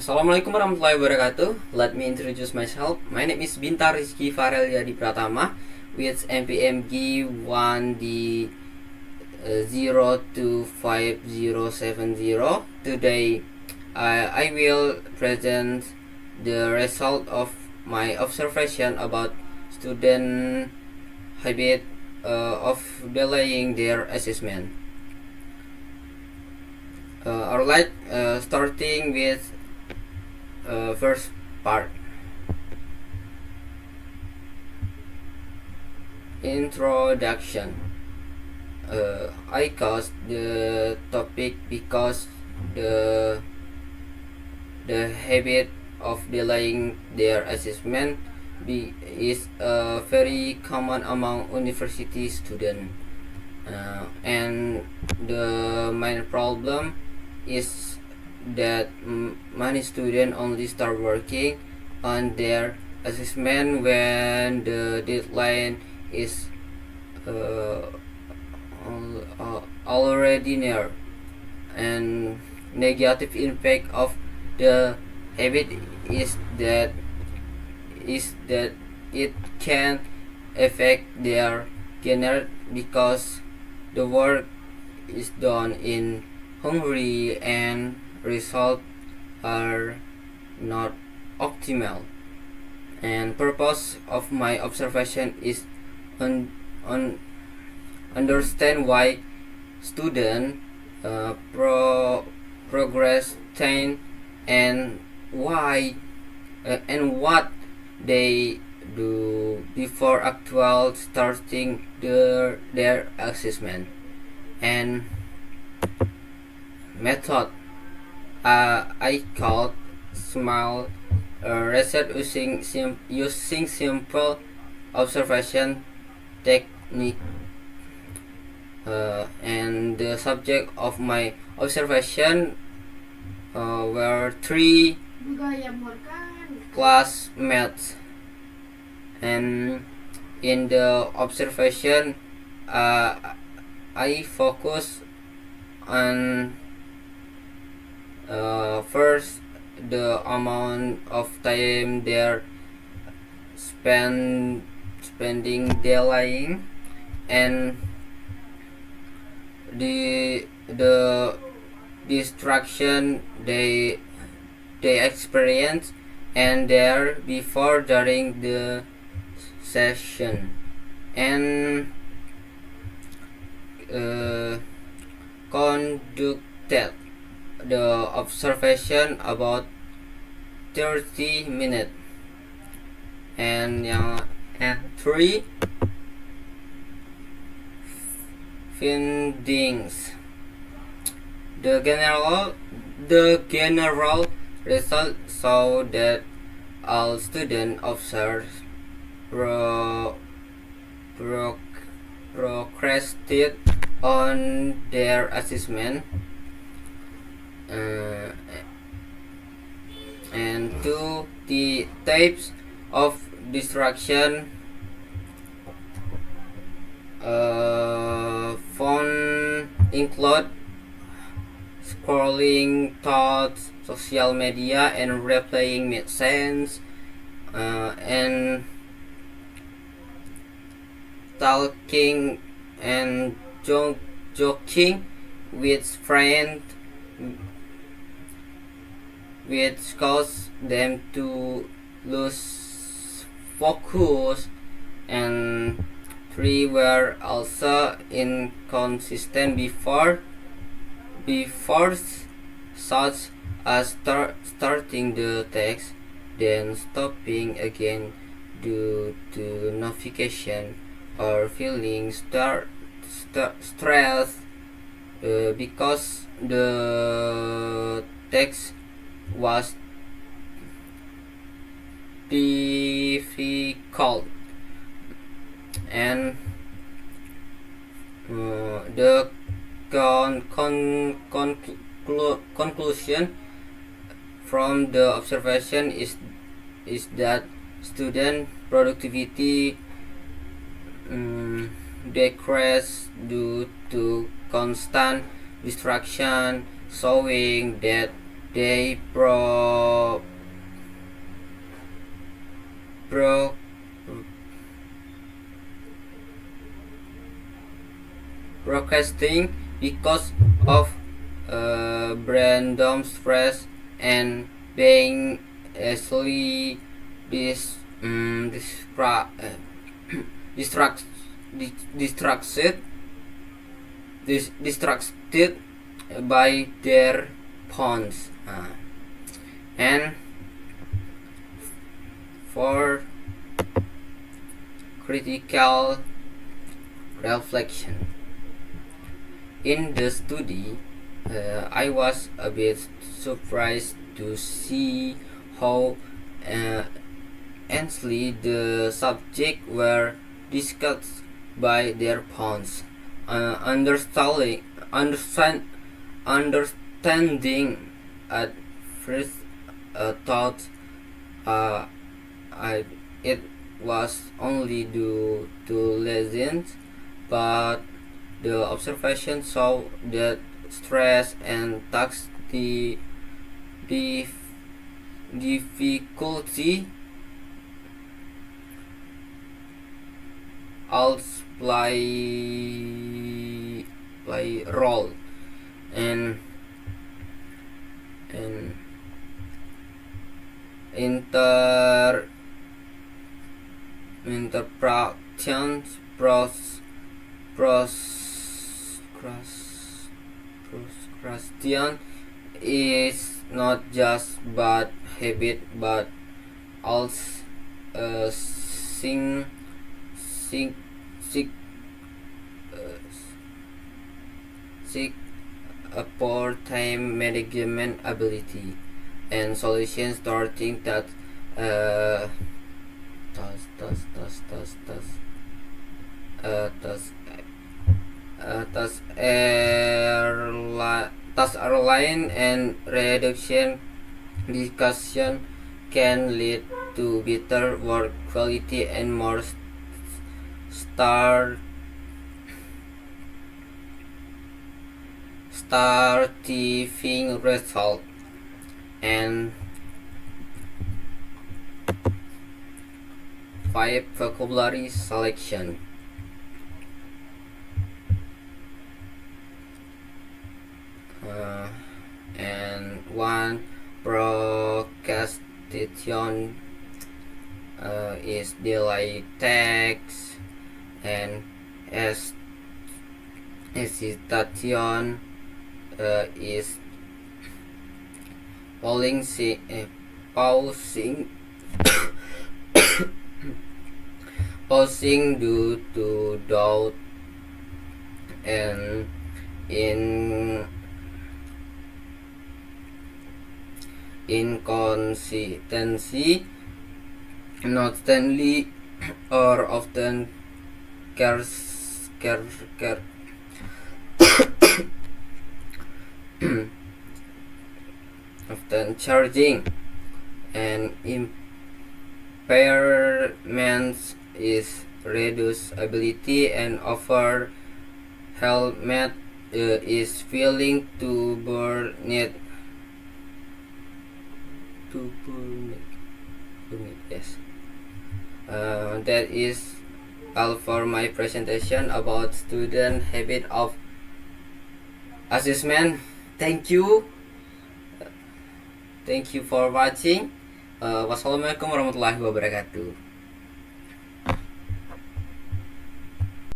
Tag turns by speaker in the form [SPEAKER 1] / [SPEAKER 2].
[SPEAKER 1] Assalamualaikum warahmatullahi wabarakatuh. Let me introduce myself. My name is Bintar Rizky Farel Yadi Pratama with NPMG 1D 025070. Today I will present the result of my observation about student habit of delaying their assessment. Alright, starting with first part. Introduction. I chose the topic because the habit of delaying their assessment is very common among university students, and the main problem is that many students only start working on their assessment when the deadline is already near, and negative impact of the habit is that it can affect their general because the work is done in hurry and results are not optimal. And purpose of my observation is understand why student progress change and why and what they do before actual starting their assessment. And method, I called small research using simple observation technique, and the subject of my observation were three classmates. And in the observation, I focus on first the amount of time they're spending delaying, and the distraction they experience and there before during the session, and conducted the observation about 30 minutes. And three findings. The general result show that all students observed procrastinate on their assessment, and two, the types of distraction phone include scrolling thoughts, social media, and replaying messages, and talking and joking with friends, which cause them to lose focus. And three were also inconsistent before such as starting the text then stopping again due to notification or feeling stress because the text was difficult. And the conclusion from the observation is that student productivity decrease due to constant distraction, showing that they pro procrastinating because of random stress and being easily dis, distract, distracted distracted by their phones. And for critical reflection, in the study, I was a bit surprised to see how intensely the subject were discussed by their phones. Understanding at first thought uh, it was only due to laziness, but the observation saw that stress and tax the difficulty also play role, and inter interpretations procrastination is not just bad habit but also a sing sing seek seek a poor time management ability and solutions starting that uh tas tas tas tas tas tas task airline and reduction discussion can lead to better work quality and more starting result. And 5 vocabulary selection. And 1 procrastination is delay tasks, and hesitation is pausing pausing due to doubt, and inconsistency, not Stanley or often cares often charging, and impairments is reduced ability, and over helmet is feeling to burn it yes. That is all for my presentation about student habit of assessment. Thank you for watching. Wassalamualaikum warahmatullahi wabarakatuh.